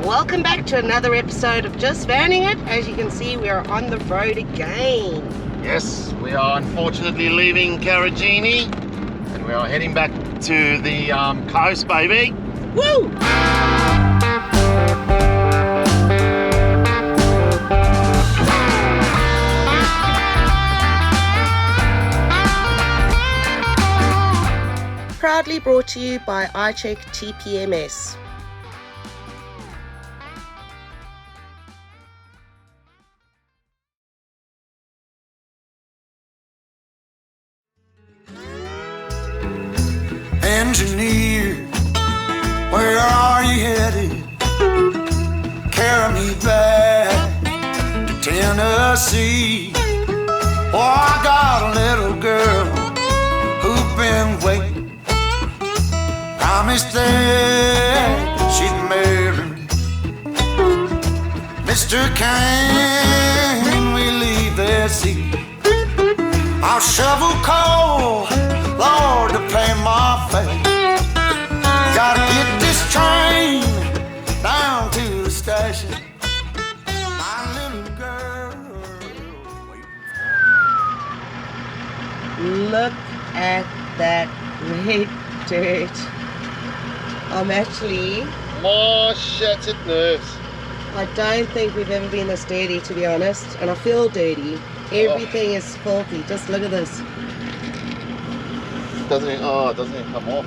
Welcome back to another episode of Just Vanning It. As you can see, we are on the road again. Yes, we are unfortunately leaving Karijini and we are heading back to the coast, baby. Woo! Proudly brought to you by ICHECk TPMS. Engineer, where are you headed? Carry me back to Tennessee. Oh, I got a little girl who's been waiting. Promised that she'd marry me. Mister, can we leave the sea? I'll shovel coal, Lord, to pay my fare. Gotta get this train down to the station. My little girl waiting. Look at that red dirt. I'm actually... More shattered nerves. I don't think we've ever been this dirty, to be honest, and I feel dirty. Everything is filthy. Just look at this. Doesn't it doesn't come off.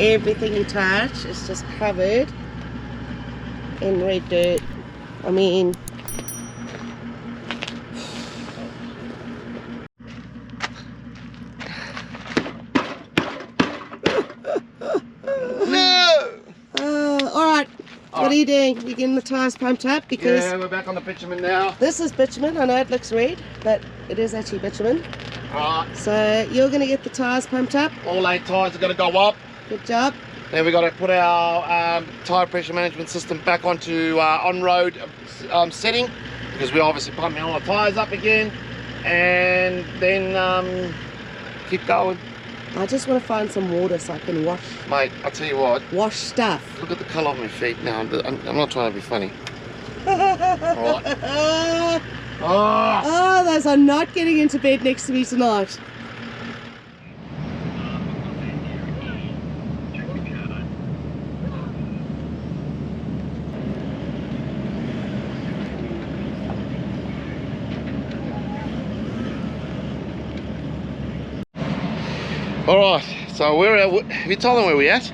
Everything you touch is just covered in red dirt. I mean... Alright, what are you doing? You're getting the tyres pumped up? Because yeah, we're back on the bitumen now. this is bitumen. I know it looks red, but it is actually bitumen. Alright, So you're going to get the tyres pumped up. all 8 tyres are going to go up. Good job. Then we've got to put our tyre pressure management system back onto on-road setting, because we're obviously pumping all the tyres up again, and then keep going. I just want to find some water so I can wash Mate, I'll tell you what, stuff. look at the colour of my feet now. I'm not trying to be funny. Alright. Oh. Oh, those are not getting into bed next to me tonight. Alright, so we're at, have you told them where we're at?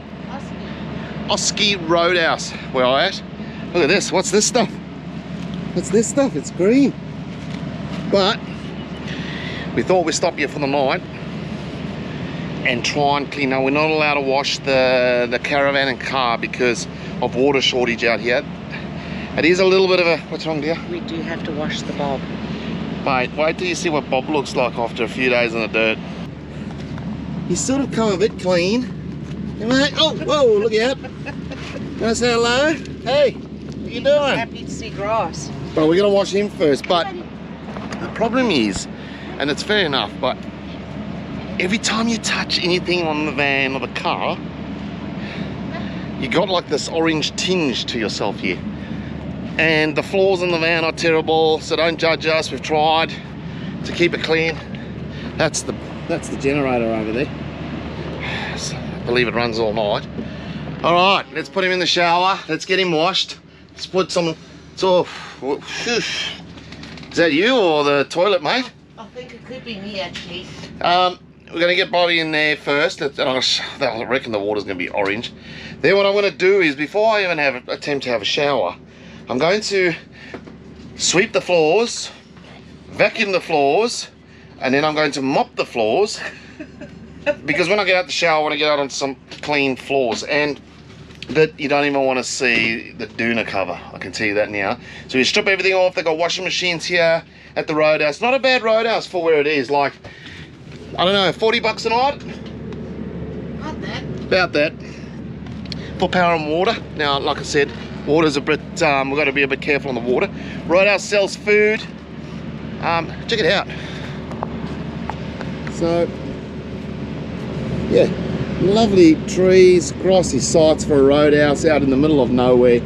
ICHECk Roadhouse, where I at. Look at this, what's this stuff? What's this stuff? It's green. But we thought we'd stop here for the night and try and clean. Now, we're not allowed to wash the caravan and car because of water shortage out here. It is a little bit of a, what's wrong, dear? We do have to wash the bob. Mate, wait till you see what Bob looks like after a few days in the dirt. He's sort of come a bit clean. Hey, mate. Oh, whoa, look out. Wanna say hello? Hey, what you doing? Happy to see grass. Well, we're gonna wash him first, but the problem is, and it's fair enough, but every time you touch anything on the van or the car, you got like this orange tinge to yourself here. And the floors in the van are terrible, so don't judge us. We've tried to keep it clean. That's the generator over there. I believe it runs all night. All right, let's put him in the shower. Let's get him washed. Let's put some. So, is that you or the toilet, mate? I think it could be me actually. We're gonna get Bobby in there first. I reckon the water's gonna be orange. Then what I'm gonna do is, before I even attempt to have a shower, I'm going to sweep the floors, vacuum the floors, and then I'm going to mop the floors, because when I get out the shower I want to get out on some clean floors, and that you don't even want to see the doona cover, I can tell you that now. So you strip everything off. They've got washing machines here at the roadhouse. Not a bad roadhouse for where it is, like, I don't know, 40 bucks a night? Not that. About that. For power and water. Now, like I said, water's a bit, we've got to be a bit careful on the water. Roadhouse sells food. Check it out. So, yeah, Lovely trees, grassy sites for a roadhouse out in the middle of nowhere.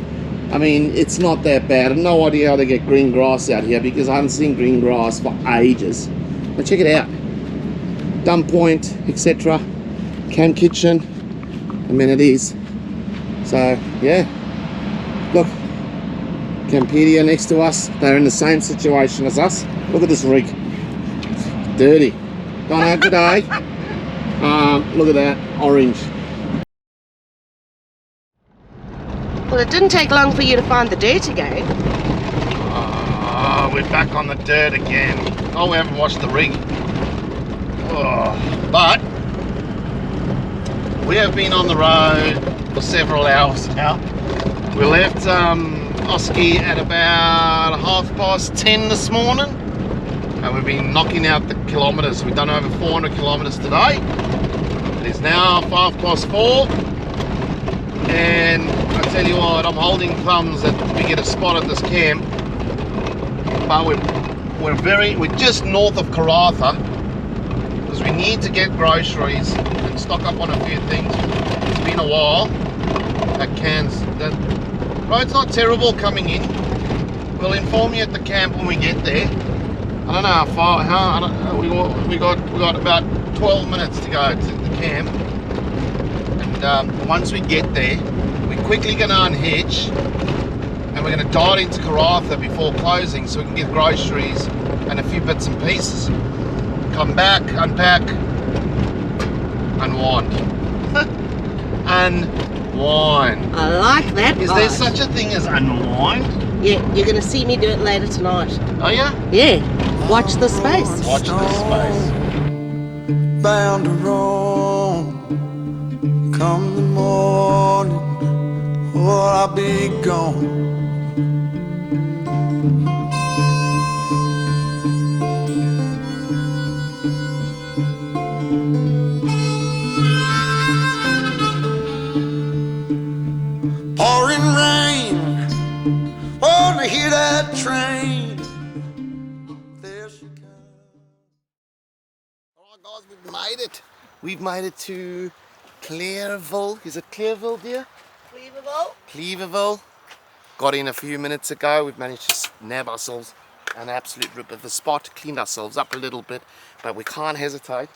I mean, it's not that bad. I have no idea how they get green grass out here because I haven't seen green grass for ages. But check it out. Dump point, etc. Camp kitchen, amenities. So, yeah. Look, Campedia next to us. They're in the same situation as us. Look at this rig. Dirty. Gone out today. Look at that, orange. Well, it didn't take long for you to find the dirt again. We're back on the dirt again. Oh, we haven't washed the rig. Oh, but we have been on the road for several hours now. We left Oski at about 10:30 this morning, and we've been knocking out the kilometres. We've done over 400 kilometres today. It is now 4:05, and I tell you what, I'm holding thumbs that we get a spot at this camp. But we're just north of Karratha because we need to get groceries and stock up on a few things. It's been a while. That road's not terrible coming in. We'll inform you at the camp when we get there. I don't know how far. We got about 12 minutes to go to the camp, and once we get there, we're quickly going to unhitch, and we're going to dart into Karratha before closing so we can get groceries and a few bits and pieces. Come back, unpack, unwind. Unwind. I like that. Is there such a thing as unwind? Yeah, you're going to see me do it later tonight. Oh yeah? Yeah. Watch the space. Watch the space. Bound to roam. Come the morning, or I'll be gone. Pouring rain, wanna hear that train. There she comes. Alright guys, we've made it. We've made it to Clearville. Is it Clearville, dear? Clearville. Got in a few minutes ago. We've managed to nab ourselves an absolute rip of a spot, cleaned ourselves up a little bit, but we can't hesitate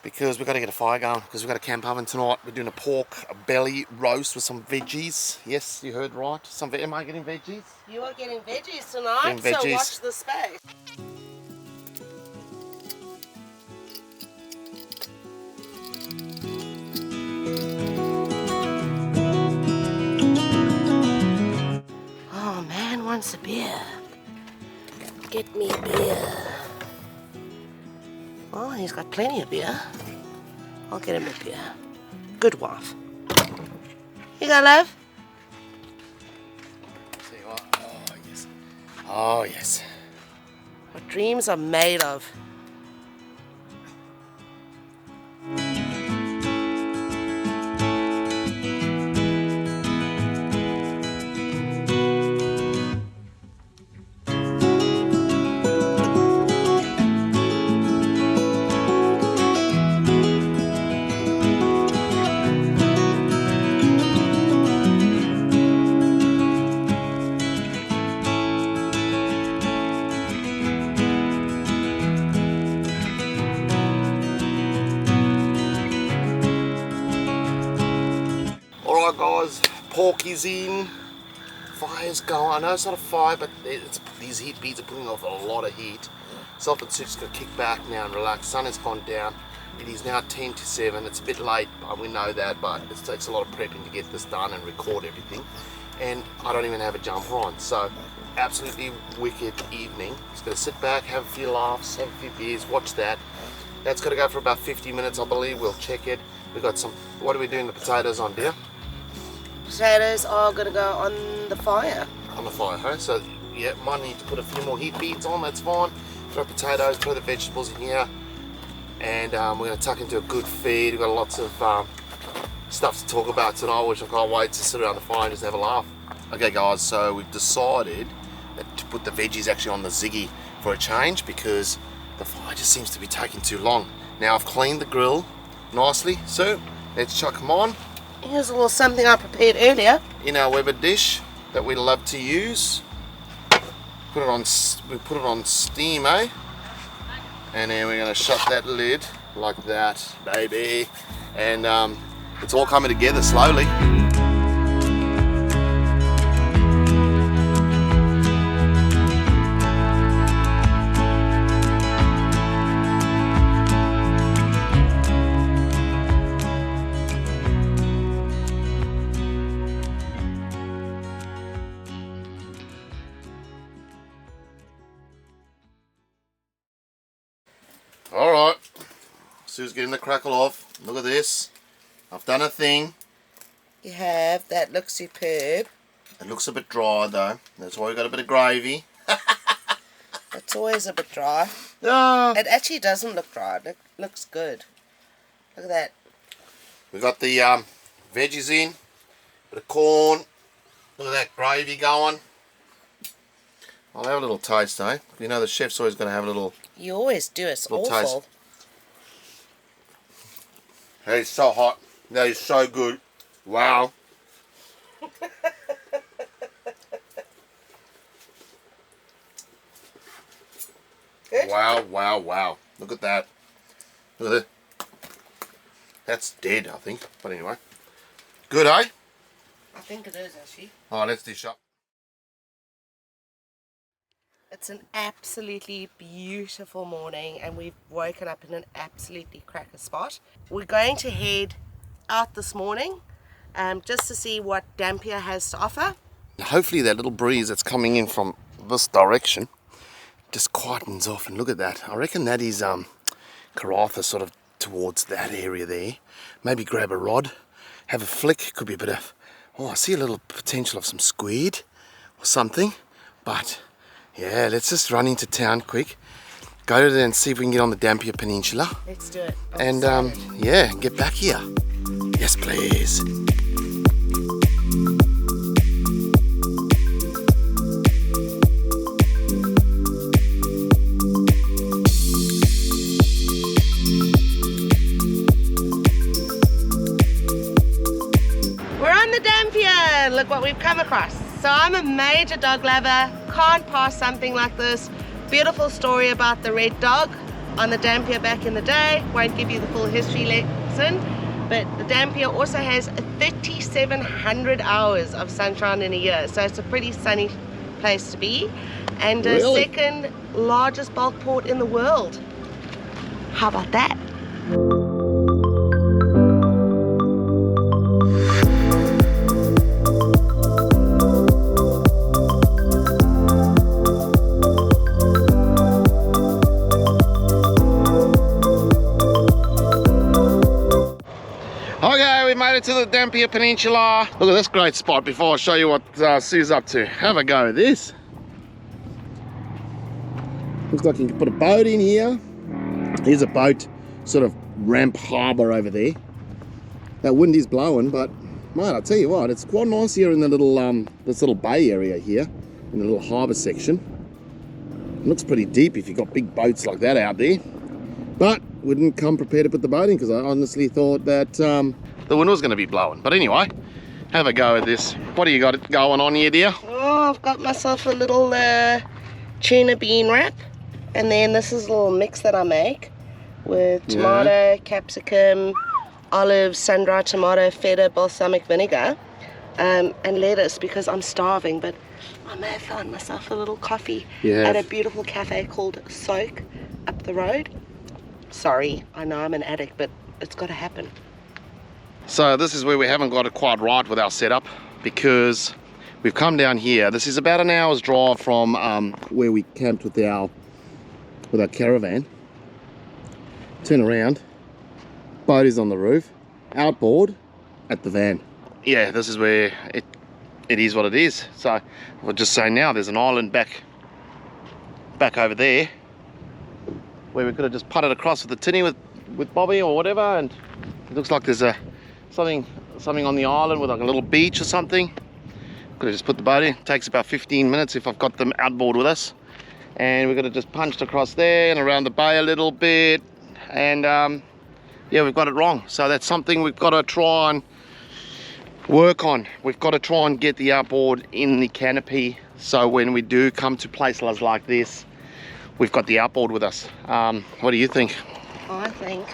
because we've got to get a fire going because we've got a camp oven tonight. We're doing a pork belly roast with some veggies. Yes, you heard right. Am I getting veggies? You are getting veggies tonight, Getting veggies. so watch the space. Oh man wants a beer. Get me a beer. Oh, he's got plenty of beer. I'll get him a beer. Good wife. You go, love. See what? Oh yes. Oh yes. What dreams are made of. Alright guys, pork is in, fire's going. I know it's not a fire, but these heat beads are putting off a lot of heat. Self and Suit's going to kick back now and relax. Sun has gone down. It is now 10 to 7. It's a bit late, we know that, but it takes a lot of prepping to get this done and record everything. And I don't even have a jumper on, so absolutely wicked evening. Just going to sit back, have a few laughs, have a few beers, watch that. That's going to go for about 50 minutes, I believe. We'll check it. We've got some, what are we doing the potatoes on, dear? Potatoes are going to go on the fire. On the fire, huh? So, yeah, might need to put a few more heat beads on, that's fine. Throw potatoes, throw the vegetables in here. And we're going to tuck into a good feed. We've got lots of stuff to talk about tonight, which I can't wait to sit around the fire and just have a laugh. Okay guys, so we've decided to put the veggies actually on the Ziggy for a change because the fire just seems to be taking too long. Now I've cleaned the grill, nicely. So let's chuck them on Here's a little something I prepared earlier. in our Weber dish that we love to use. We put it on steam, eh? And then we're gonna shut that lid like that, baby. And it's all coming together slowly. Alright, Sue's getting the crackle off. Look at this. I've done a thing. You have. That looks superb. It looks a bit dry though. That's why we got a bit of gravy. It's always a bit dry. Yeah. It actually doesn't look dry. It looks good. Look at that. We got the veggies in. Bit of corn. Look at that gravy going. I'll have a little taste, eh? You know the chef's always going to have a little... You always do. It's Little awful. taste. That is so hot. That is so good. Wow. Good? Wow, wow, wow. Look at that. Look at that. That's dead, I think. But anyway. Good, eh? I think it is, actually. Alright, let's dish up. It's an absolutely beautiful morning and we've woken up in an absolutely cracker spot. We're going to head out this morning just to see what Dampier has to offer. Hopefully that little breeze that's coming in from this direction just quietens off, and look at that. I reckon that is Karratha, sort of towards that area there. Maybe grab a rod, have a flick. Could be a bit of, oh, I see a little potential of some squid or something. But yeah, let's just run into town quick, go there and see if we can get on the Dampier Peninsula. Let's do it. And yeah, get back here. Yes, please. We're on the Dampier. Look what we've come across. So I'm a major dog lover, can't pass something like this. Beautiful story about the red dog on the Dampier back in the day. Won't give you the full history lesson, but the Dampier also has 3,700 hours of sunshine in a year, so it's a pretty sunny place to be, and the Really? second largest bulk port in the world. How about that? Okay, we made it to the Dampier Peninsula. Look at this great spot before I show you what Sue's up to. Have a go at this. Looks like you can put a boat in here. Here's a boat sort of ramp harbour over there. That wind is blowing, but mate, I'll tell you what, it's quite nice here in the little this little bay area here, in the little harbour section. It looks pretty deep if you've got big boats like that out there. But we didn't come prepared to put the boat in because I honestly thought that the wind was going to be blowing. But anyway, have a go at this. What do you got going on here, dear? Oh, I've got myself a little tuna bean wrap, and then this is a little mix that I make with tomato, capsicum, olives, sun-dried tomato, feta, balsamic vinegar, and lettuce because I'm starving. But I may have found myself a little coffee at a beautiful cafe called Soak up the road. Sorry, I know I'm an addict, but it's got to happen. So this is where we haven't got it quite right with our setup, because we've come down here. This is about an hour's drive from where we camped with our caravan. Turn around, boat is on the roof, outboard at the van. Yeah, this is where it is what it is. So we'll just say now there's an island back over there where we could have just putted across with the tinny with Bobby or whatever, and it looks like there's something on the island with like a little beach or something. Could have just put the boat in. It takes about 15 minutes if I've got them outboard with us, and we could have just punched across there and around the bay a little bit, and yeah, we've got it wrong. So that's something we've got to try and work on. We've got to try and get the outboard in the canopy, so when we do come to places like this, we've got the outboard with us. What do you think? I think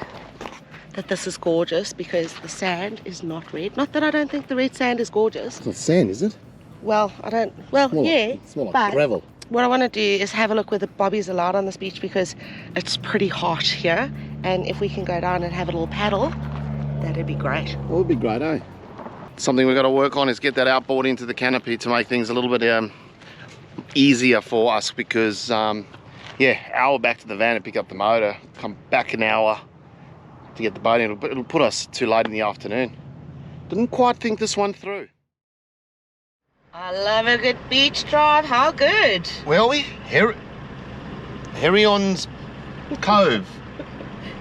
that this is gorgeous because the sand is not red. Not that I don't think the red sand is gorgeous. It's not sand, is it? Well, I don't, well, More yeah. it's more like but gravel. what I want to do is have a look whether Bobby's allowed on this beach, because it's pretty hot here. And if we can go down and have a little paddle, that'd be great. That would be great, eh? Something we've got to work on is get that outboard into the canopy to make things a little bit easier for us, because yeah, hour back to the van to pick up the motor, come back an hour to get the boat in. It'll put us too late in the afternoon. Didn't quite think this one through. I love a good beach drive. How good? Where are we? Herion's Cove.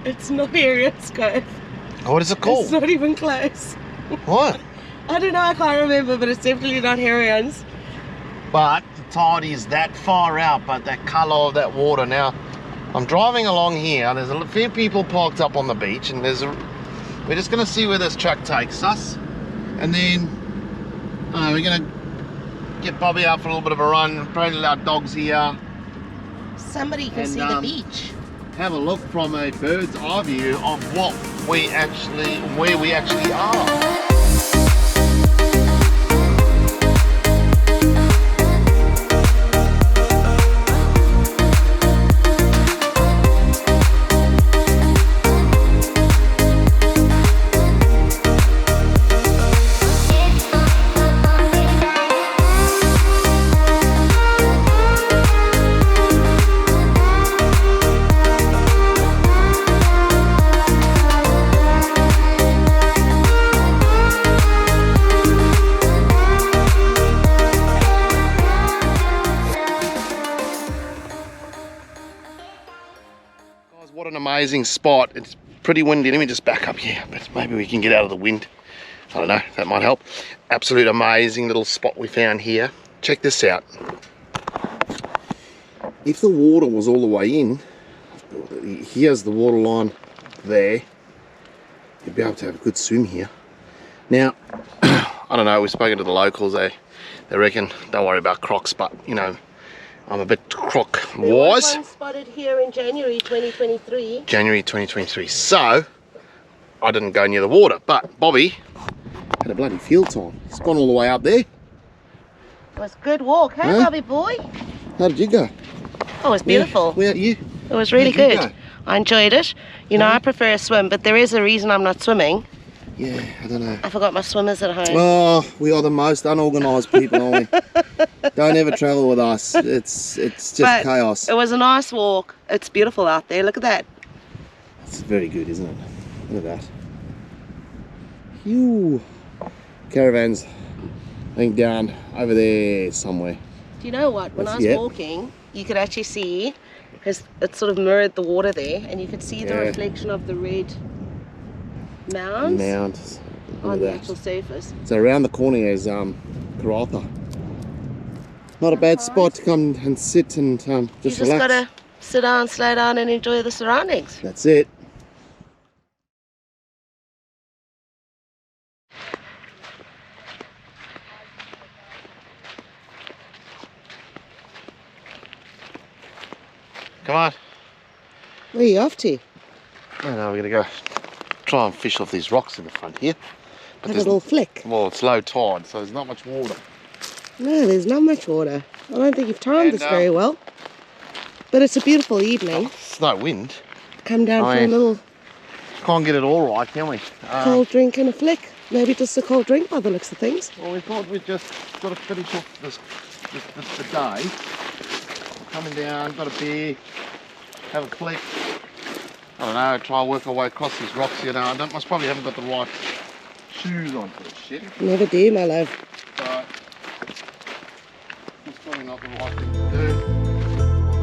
It's not Harriet's Cove. What is it called? It's not even close. What? I don't know, I can't remember, but it's definitely not Harrion's. But the tide is that far out, but that colour of that water. Now, I'm driving along here, there's a few people parked up on the beach, and we're just going to see where this truck takes us, and then we're going to get Bobby out for a little bit of a run, probably let our dogs here, Somebody can see the beach. have a look from a bird's eye view of where we actually are. What an amazing spot. It's pretty windy. Let me just back up here, but maybe we can get out of the wind. I don't know, that might help. Absolute amazing little spot we found here. Check this out. If the water was all the way in, here's the water line there, you'd be able to have a good swim here. Now, I don't know, we've spoken to the locals, they reckon don't worry about crocs, but you know, I'm a bit croc wise. There was one spotted here in January 2023. January 2023. So I didn't go near the water, but Bobby had a bloody field time. He's gone all the way up there. It was a good walk, hey, Huh? Bobby boy? How did you go? Oh, it was beautiful. Where are you? It was really How'd you good. go? I enjoyed it. You know, I prefer a swim, but there is a reason I'm not swimming. Yeah, I don't know. I forgot my swimmers at home. Oh, we are the most unorganised people, aren't we? Don't ever travel with us. It's just But chaos. It was a nice walk. It's beautiful out there. Look at that. It's very good, isn't it? Look at that. Phew. Caravans, I think down over there somewhere. Do you know what? When I was Yep. walking, you could actually see, because it sort of mirrored the water there, and you could see the Yeah. reflection of the red mounds Mounds. on Look the at actual that. surface. So around the corner is Karratha. Not a bad spot to come and sit and You just just relax. gotta sit down, slow down, and enjoy the surroundings. That's it. Come on. Where are you off to? I know, we're gonna go try and fish off these rocks in the front here. But Have a there's, little flick. well, it's low tide, so there's not much water. No, there's not much water. I don't think you've timed And, this very well. But it's a beautiful evening. It's no wind. Come down I for a mean- little Can't get it all right, can we? cold drink and a flick. Maybe just a cold drink by the looks of things. Well, we thought we'd just got to finish off the day. Coming down, got a beer, have a flick. I don't know, try and work our way across these rocks. You know, I most probably haven't got the right shoes on for this shit. Never do, my love. So, it's probably not the right thing to do.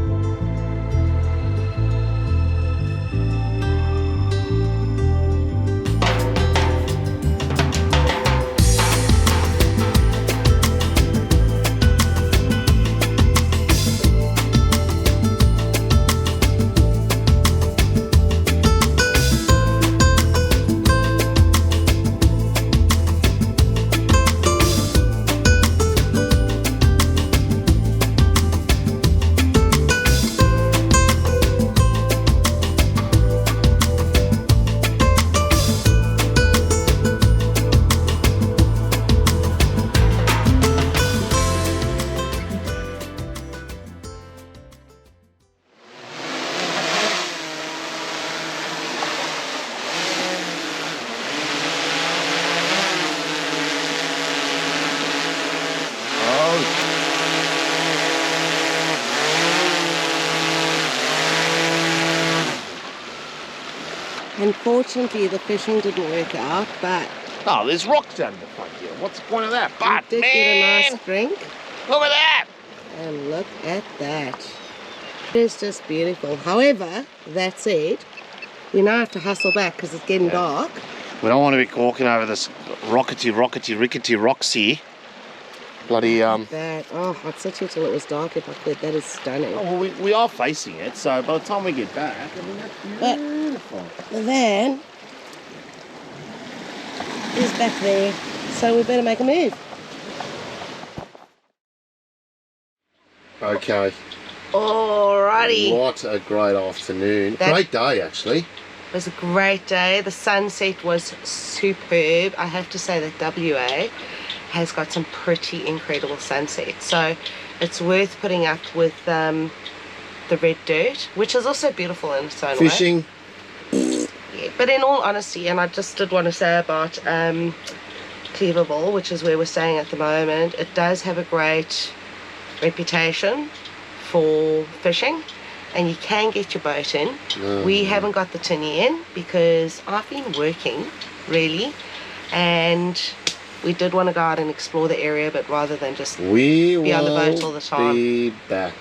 Unfortunately, the fishing didn't work out, but Oh, there's rocks down the front here. What's the point of that? But, we did get a nice drink. look at that! And look at that. It is just beautiful. However, that said, we now have to hustle back because it's getting dark. We don't want to be walking over this rickety rocksy. Bloody, That, oh, I'd sit here till it was dark if I could. That is stunning. Oh, well, we are facing it, so by the time we get back, I mean, that's beautiful. The van is back there, so we better make a move. Okay. Alrighty. What a great afternoon. Great day, actually. It was a great day. The sunset was superb. I have to say that WA has got some pretty incredible sunsets. So it's worth putting up with the red dirt, which is also beautiful in its own way. Fishing. Yeah, but in all honesty, and I just did want to say about Cleaverville, which is where we're staying at the moment, it does have a great reputation for fishing, and you can get your boat in. We haven't got the tinny in because I've been working, really, and we did want to go out and explore the area, but rather than just be on the boat all the time. We will be back.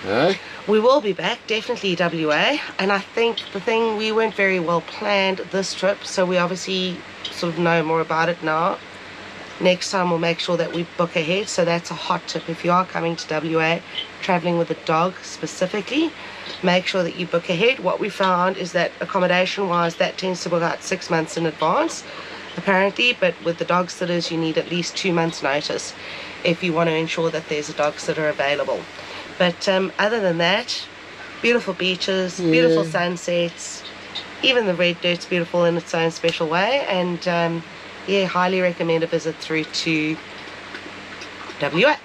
Eh? We will be back, definitely WA, and I think the thing, we weren't very well planned this trip, so we obviously sort of know more about it now. Next time we'll make sure that we book ahead, so that's a hot tip. If you are coming to WA, traveling with a dog specifically, make sure that you book ahead. What we found is that accommodation wise, that tends to book out 6 months in advance apparently, but with the dog sitters you need at least 2 months notice if you want to ensure that there's a dog sitter available. But other than that, beautiful beaches, beautiful sunsets, even the red dirt's beautiful in its own special way, and yeah, highly recommend a visit through to WA.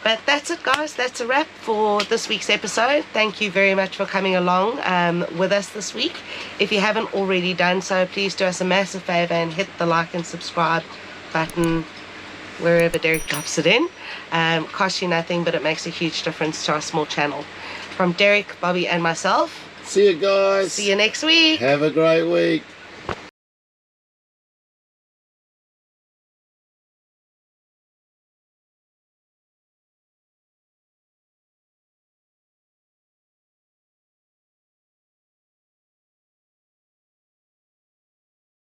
But that's it, guys. That's a wrap for this week's episode. Thank you very much for coming along with us this week. If you haven't already done so, please do us a massive favor and hit the like and subscribe button wherever Derek drops it in. Costs you nothing, but it makes a huge difference to our small channel. From Derek, Bobby and myself, See you guys. see you next week. Have a great week.